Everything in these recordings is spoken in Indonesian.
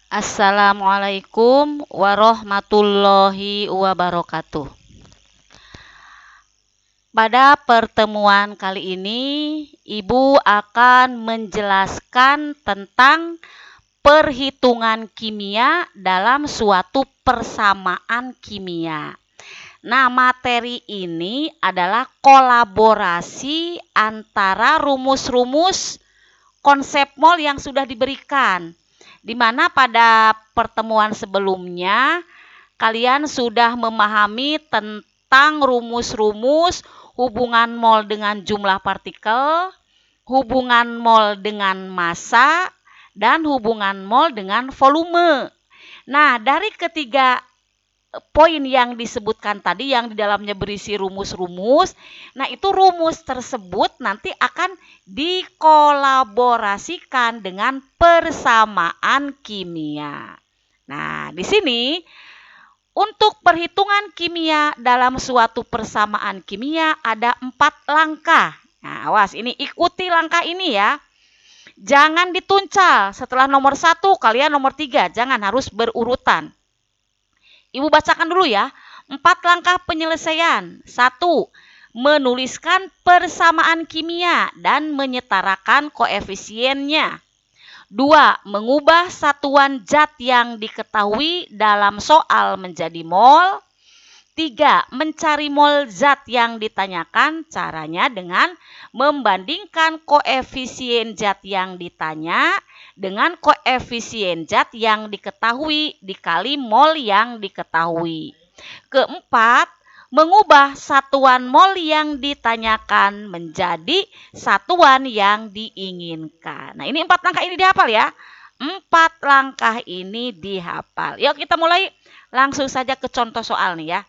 Assalamualaikum warahmatullahi wabarakatuh. Pada pertemuan kali ini, Ibu akan menjelaskan tentang perhitungan kimia dalam suatu persamaan kimia. Nah, materi ini adalah kolaborasi antara rumus-rumus konsep mol yang sudah diberikan, di mana pada pertemuan sebelumnya kalian sudah memahami tentang rumus-rumus hubungan mol dengan jumlah partikel, hubungan mol dengan massa, dan hubungan mol dengan volume. Nah, dari ketiga poin yang disebutkan tadi yang di dalamnya berisi rumus-rumus, nah itu rumus tersebut nanti akan dikolaborasikan dengan persamaan kimia. Nah, di sini untuk perhitungan kimia dalam suatu persamaan kimia ada 4 langkah. Nah, awas ini ikuti langkah ini ya. Jangan dituncal setelah nomor 1 kalian nomor 3, jangan, harus berurutan. Ibu bacakan dulu ya. 4 langkah penyelesaian. 1. Menuliskan persamaan kimia dan menyetarakan koefisiennya. 2. Mengubah satuan zat yang diketahui dalam soal menjadi mol. 3. Mencari mol zat yang ditanyakan, caranya dengan membandingkan koefisien zat yang ditanya dengan koefisien zat yang diketahui dikali mol yang diketahui. Keempat, mengubah satuan mol yang ditanyakan menjadi satuan yang diinginkan. Nah, ini 4 langkah ini dihafal ya. 4 langkah ini dihafal. Yuk kita mulai langsung saja ke contoh soal nih ya.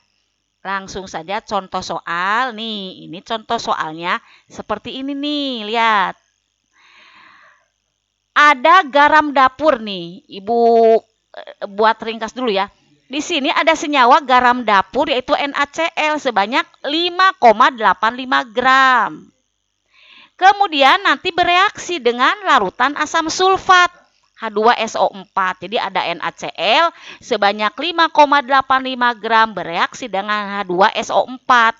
Langsung saja contoh soal nih. Ini contoh soalnya seperti ini nih, lihat. Ada garam dapur nih. Ibu buat ringkas dulu ya. Di sini ada senyawa garam dapur yaitu NaCl sebanyak 5,85 gram. Kemudian nanti bereaksi dengan larutan asam sulfat H2SO4. Jadi ada NaCl sebanyak 5,85 gram bereaksi dengan H2SO4.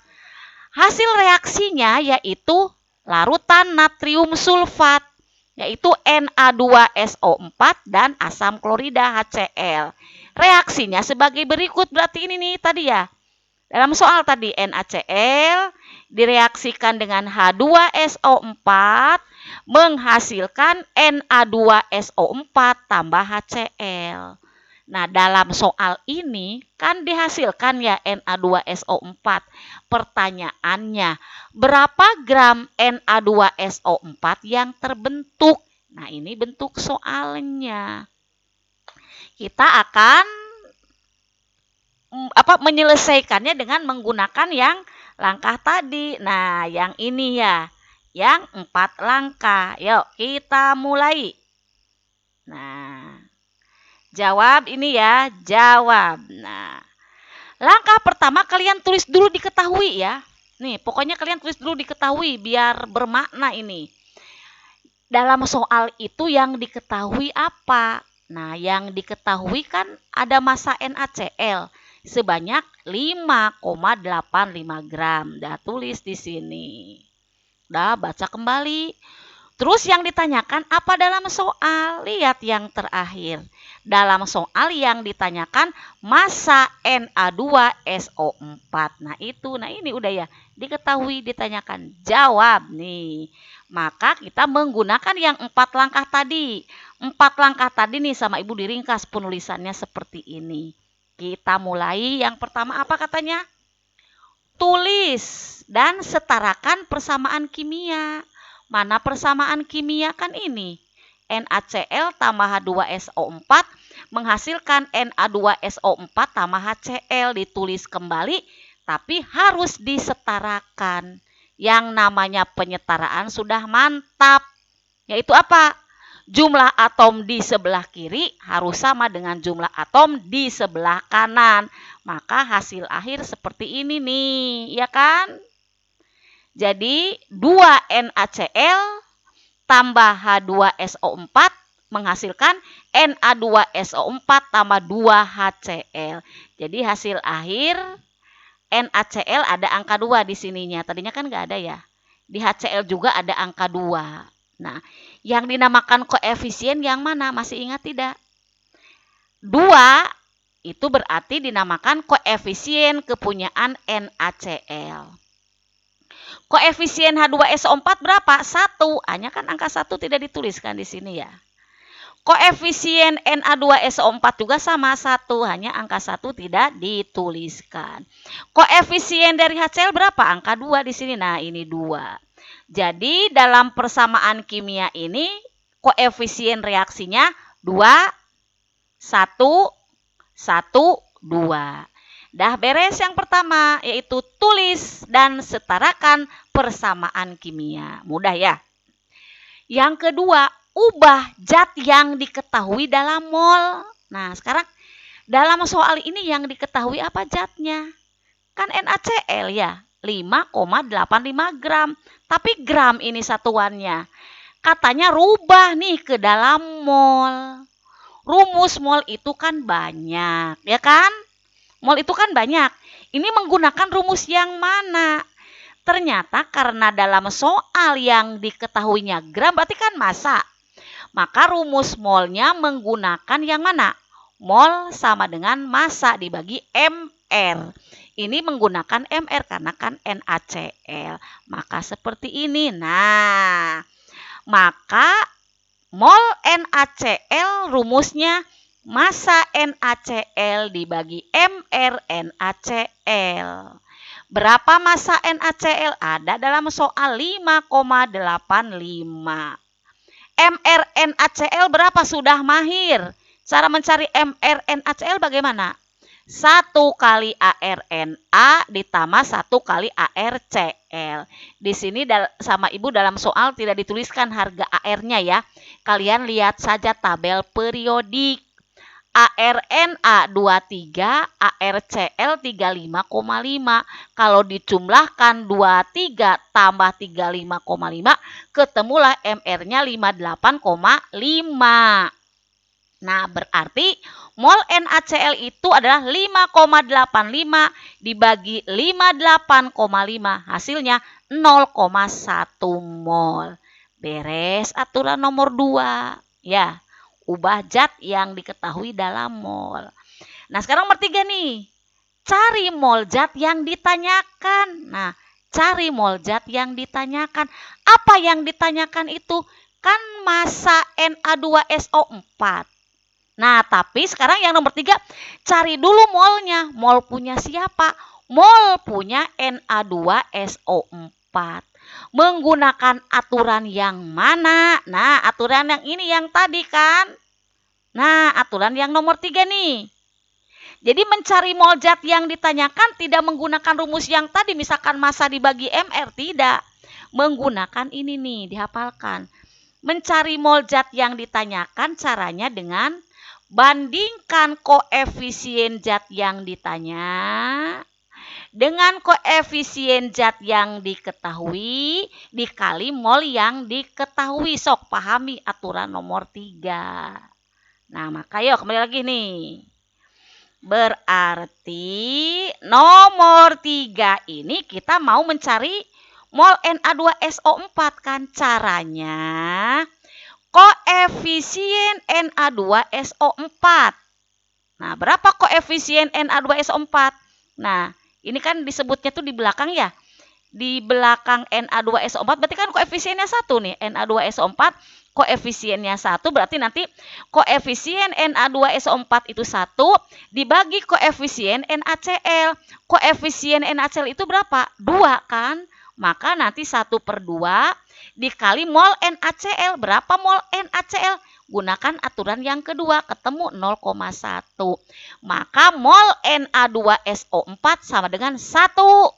Hasil reaksinya yaitu larutan natrium sulfat yaitu Na2SO4 dan asam klorida HCl. Reaksinya sebagai berikut, berarti ini nih tadi ya. Dalam soal tadi NaCl direaksikan dengan H2SO4 menghasilkan Na2SO4 tambah HCl. Nah, dalam soal ini kan dihasilkan ya Na2SO4. Pertanyaannya, berapa gram Na2SO4 yang terbentuk? Nah, ini bentuk soalnya. Kita akan menyelesaikannya dengan menggunakan yang langkah tadi. Nah, yang ini ya, yang 4 langkah. Yuk, kita mulai. Nah, jawab ini ya, jawab. Nah, langkah pertama kalian tulis dulu diketahui ya. Nih, pokoknya kalian tulis dulu diketahui biar bermakna ini. Dalam soal itu yang diketahui apa? Nah, yang diketahui kan ada massa NaCl sebanyak 5,85 gram. Dah tulis di sini. Dah baca kembali. Terus yang ditanyakan apa dalam soal? Lihat yang terakhir. Dalam soal yang ditanyakan massa Na2SO4. Nah ini udah ya. Diketahui, ditanyakan. Jawab nih. Maka kita menggunakan yang 4 langkah tadi. 4 langkah tadi nih sama Ibu diringkas penulisannya seperti ini. Kita mulai yang pertama apa katanya? Tulis dan setarakan persamaan kimia. Mana persamaan kimia kan ini? NaCl tambah H2SO4 menghasilkan Na2SO4 tambah HCl. Ditulis kembali, tapi harus disetarakan. Yang namanya penyetaraan sudah mantap. Yaitu apa? Jumlah atom di sebelah kiri harus sama dengan jumlah atom di sebelah kanan. Maka hasil akhir seperti ini nih, ya kan? Jadi 2 NaCl tambah H2SO4 menghasilkan Na2SO4 tambah 2HCl. Jadi hasil akhir NaCl ada angka 2 di sininya. Tadinya kan nggak ada ya. Di HCl juga ada angka 2. Nah, yang dinamakan koefisien yang mana? Masih ingat tidak? 2 itu berarti dinamakan koefisien kepunyaan NaCl. Koefisien H2SO4 berapa? 1. Hanya kan angka 1 tidak dituliskan di sini ya. Koefisien Na2SO4 juga sama 1, hanya angka 1 tidak dituliskan. Koefisien dari HCl berapa? Angka 2 di sini. Nah, ini 2. Jadi dalam persamaan kimia ini koefisien reaksinya 2, 1, 1, 2. Dah beres yang pertama, yaitu tulis dan setarakan persamaan kimia. Mudah ya. Yang kedua, ubah zat yang diketahui dalam mol. Nah, sekarang dalam soal ini yang diketahui apa zatnya? Kan NaCl ya, 5,85 gram. Tapi gram ini satuannya. Katanya rubah nih ke dalam mol. Rumus mol itu kan banyak, ya kan? Mol itu kan banyak. Ini menggunakan rumus yang mana? Ternyata karena dalam soal yang diketahuinya gram berarti kan massa. Maka rumus molnya menggunakan yang mana? Mol sama dengan massa dibagi MR. Ini menggunakan MR karena kan NaCl. Maka seperti ini. Nah, maka mol NaCl rumusnya massa NaCl dibagi MR NaCl. Berapa massa NaCl? Ada dalam soal 5,85. MR NaCl berapa? Sudah mahir. Cara mencari MR NaCl bagaimana? 1 kali ARNA ditambah 1 kali ARCl. Di sini sama Ibu dalam soal tidak dituliskan harga AR-nya ya. Kalian lihat saja tabel periodik. ARNA 23, ARCl 35,5. Kalau dijumlahkan 23 tambah 35,5, ketemulah MR-nya 58,5. Nah, berarti mol NaCl itu adalah 5,85 dibagi 58,5. Hasilnya 0,1 mol. Beres aturan nomor 2. Ya. Ubah zat yang diketahui dalam mol. Nah, sekarang nomor 3 nih. Cari mol zat yang ditanyakan. Nah, cari mol zat yang ditanyakan. Apa yang ditanyakan itu? Kan massa Na2SO4. Nah, tapi sekarang yang nomor 3, cari dulu molnya. Mol punya siapa? Mol punya Na2SO4. Menggunakan aturan yang mana? Nah, aturan yang ini yang tadi kan. Nah, aturan yang nomor 3 nih. Jadi mencari mol zat yang ditanyakan tidak menggunakan rumus yang tadi, misalkan massa dibagi MR, tidak. Menggunakan ini nih, dihafalkan. Mencari mol zat yang ditanyakan caranya dengan bandingkan koefisien zat yang ditanya dengan koefisien zat yang diketahui dikali mol yang diketahui. Sok pahami aturan nomor 3. Nah, maka yuk kembali lagi nih. Berarti nomor 3 ini kita mau mencari mol Na2SO4 kan. Caranya koefisien Na2SO4. Nah, berapa koefisien Na2SO4? Nah, ini kan disebutnya tuh di belakang ya. Di belakang Na2SO4 berarti kan koefisiennya 1 nih. Na2SO4 koefisiennya 1 berarti nanti koefisien Na2SO4 itu 1 dibagi koefisien NaCl. Koefisien NaCl itu berapa? 2 kan? Maka nanti 1/2 dikali mol NaCl. Berapa mol NaCl? Gunakan aturan yang kedua, ketemu 0,1. Maka mol Na2SO4 sama dengan 1/2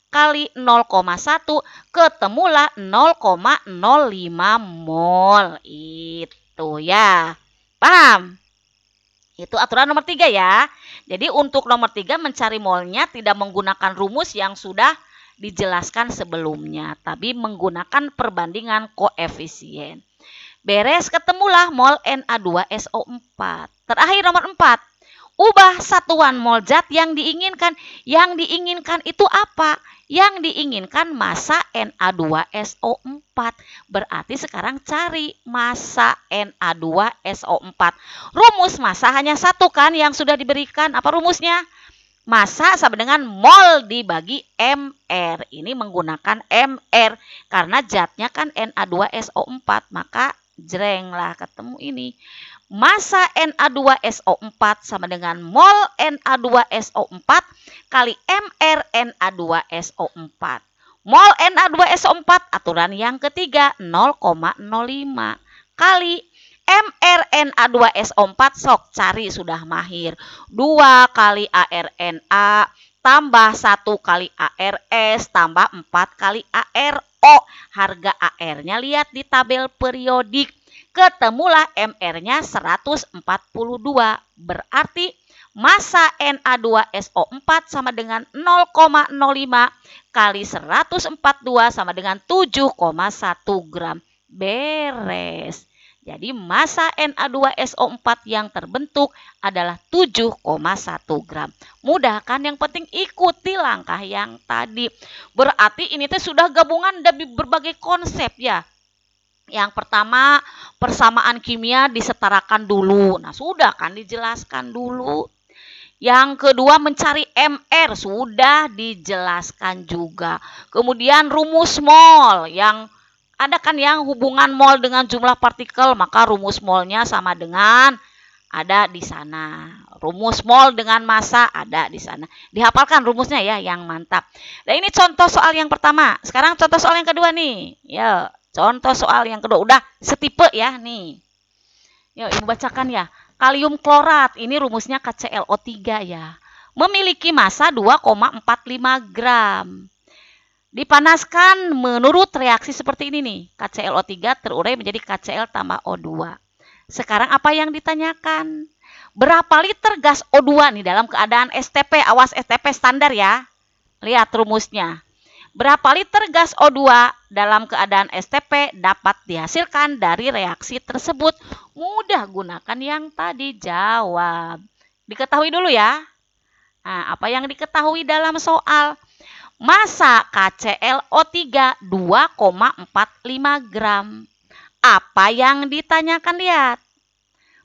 kali 0,1, ketemulah 0,05 mol. Itu ya. Paham? Itu aturan nomor 3 ya. Jadi untuk nomor 3 mencari molnya tidak menggunakan rumus yang sudah dijelaskan sebelumnya, tapi menggunakan perbandingan koefisien. Beres, ketemulah mol Na2SO4. Terakhir nomor 4. Ubah satuan mol zat yang diinginkan. Yang diinginkan itu apa? Yang diinginkan massa Na2SO4. Berarti sekarang cari massa Na2SO4. Rumus massa hanya satu kan yang sudah diberikan. Apa rumusnya? Massa sama dengan mol dibagi MR. Ini menggunakan MR. Karena zatnya kan Na2SO4. Maka jrenglah ketemu ini. Massa Na2SO4 sama dengan mol Na2SO4 kali MR Na2SO4. Mol Na2SO4 aturan yang ketiga 0,05 kali MR Na2SO4 sok cari sudah mahir. 2 kali ARNA tambah 1 kali ARS tambah 4 kali ARO. Harga AR-nya lihat di tabel periodik. Ketemulah MR-nya 142. Berarti massa Na2SO4 sama dengan 0,05 kali 142 sama dengan 7,1 gram. Beres. Jadi massa Na2SO4 yang terbentuk adalah 7,1 gram. Mudah kan? Yang penting ikuti langkah yang tadi. Berarti ini teh sudah gabungan dari berbagai konsep ya. Yang pertama, persamaan kimia disetarakan dulu. Nah, sudah kan dijelaskan dulu. Yang kedua, mencari MR, sudah dijelaskan juga. Kemudian rumus mol, yang ada kan yang hubungan mol dengan jumlah partikel, maka rumus molnya sama dengan ada di sana. Rumus mol dengan massa ada di sana. Dihafalkan rumusnya ya, yang mantap. Nah, ini contoh soal yang pertama. Sekarang contoh soal yang kedua nih. Ya. Contoh soal yang kedua, udah setipe ya nih. Yuk, Ibu bacakan ya. Kalium klorat, ini rumusnya KClO3 ya. Memiliki massa 2,45 gram. Dipanaskan menurut reaksi seperti ini nih. KClO3 terurai menjadi KCl tambah O2. Sekarang apa yang ditanyakan? Berapa liter gas O2 nih dalam keadaan STP? Awas STP standar ya. Lihat rumusnya. Berapa liter gas O2 dalam keadaan STP dapat dihasilkan dari reaksi tersebut? Mudah, gunakan yang tadi jawab. Diketahui dulu ya. Nah, apa yang diketahui dalam soal? Massa KClO3 2,45 gram. Apa yang ditanyakan, lihat.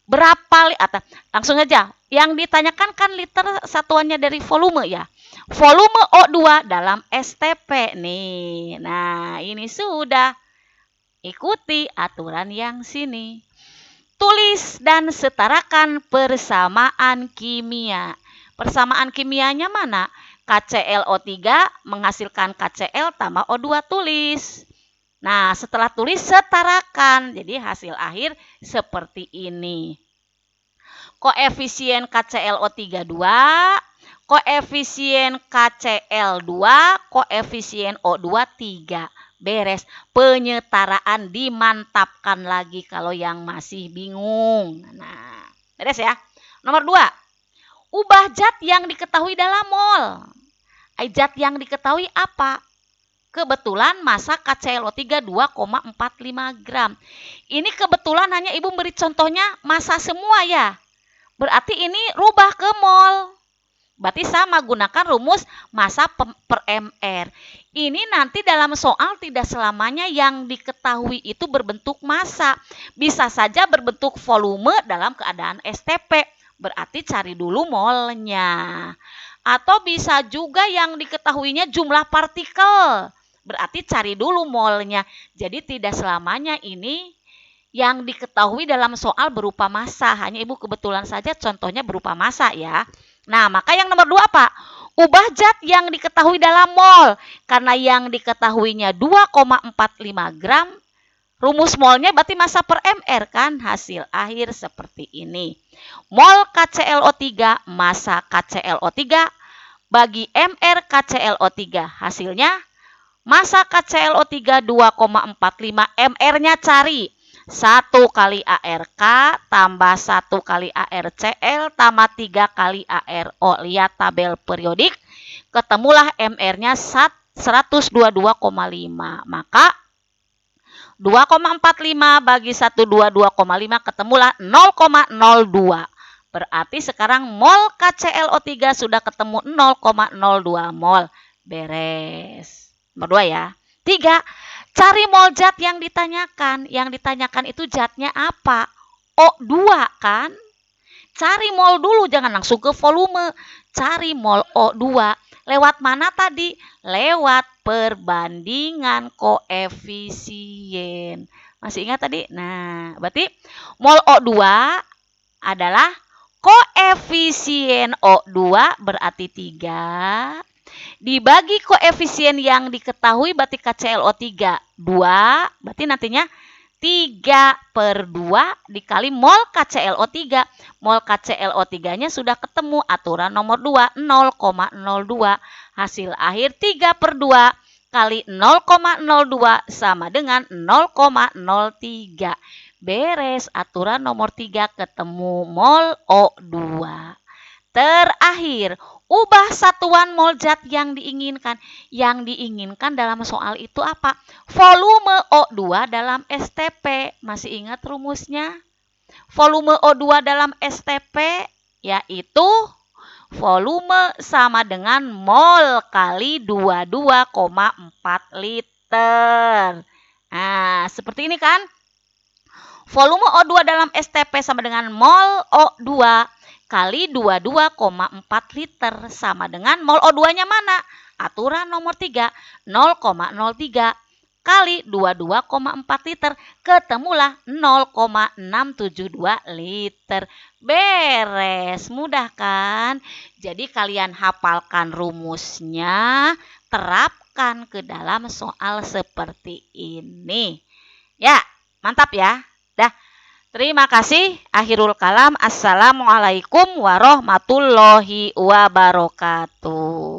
Berapa liter? Langsung saja. Yang ditanyakan kan liter satuannya dari volume ya. Volume O2 dalam STP nih. Nah, ini sudah. Ikuti aturan yang sini. Tulis dan setarakan persamaan kimia. Persamaan kimianya mana? KClO3 menghasilkan KCl tambah O2, tulis. Nah, setelah tulis setarakan. Jadi hasil akhir seperti ini. Koefisien KClO3 2, koefisien KCl2, koefisien O2 3. Beres. Penyetaraan dimantapkan lagi kalau yang masih bingung. Nah, beres ya. Nomor 2. Ubah zat yang diketahui dalam mol. Zat yang diketahui apa? Kebetulan massa KClO3 2,45 gram. Ini kebetulan hanya Ibu beri contohnya massa semua ya. Berarti ini rubah ke mol. Berarti sama, gunakan rumus massa per MR. Ini nanti dalam soal tidak selamanya yang diketahui itu berbentuk massa. Bisa saja berbentuk volume dalam keadaan STP. Berarti cari dulu molnya. Atau bisa juga yang diketahuinya jumlah partikel. Berarti cari dulu molnya. Jadi tidak selamanya ini yang diketahui dalam soal berupa massa. Hanya Ibu kebetulan saja contohnya berupa massa ya. Nah, maka yang nomor 2 apa? Ubah zat yang diketahui dalam mol. Karena yang diketahuinya 2,45 gram. Rumus molnya berarti massa per MR kan? Hasil akhir seperti ini. Mol KClO3, massa KClO3 bagi MR KClO3. Hasilnya massa KClO3 2,45, MR-nya cari. 1 kali ARK tambah 1 kali ARCl tambah 3 kali ARO. Lihat tabel periodik. Ketemulah MR-nya 122,5. Maka 2,45 bagi 1, 2,5 ketemulah 0,02. Berarti sekarang mol KClO3 sudah ketemu 0,02 mol. Beres. Nomor 2 ya. 3. Cari mol zat yang ditanyakan. Yang ditanyakan itu zatnya apa? O2 kan? Cari mol dulu, jangan langsung ke volume. Cari mol O2. Lewat mana tadi? Lewat perbandingan koefisien. Masih ingat tadi? Nah, berarti mol O2 adalah koefisien O2 berarti 3. Dibagi koefisien yang diketahui berarti KClO3 2. Berarti nantinya 3/2 dikali mol KClO3. Mol KClO3-nya sudah ketemu. Aturan nomor 2, 0,02. Hasil akhir 3/2 kali 0,02 sama dengan 0,03. Beres. Aturan nomor 3 ketemu mol O2. Terakhir, ubah satuan mol zat yang diinginkan. Yang diinginkan dalam soal itu apa? Volume O2 dalam STP. Masih ingat rumusnya? Volume O2 dalam STP yaitu volume sama dengan mol kali 22,4 liter. Nah, seperti ini kan? Volume O2 dalam STP sama dengan mol O2 kali 22,4 liter sama dengan mol O2-nya mana? Aturan nomor 3, 0,03 kali 22,4 liter, ketemulah 0,672 liter. Beres, mudah kan? Jadi kalian hafalkan rumusnya, terapkan ke dalam soal seperti ini. Ya, mantap ya. Dah. Terima kasih. Akhirul kalam. Assalamualaikum warahmatullahi wabarakatuh.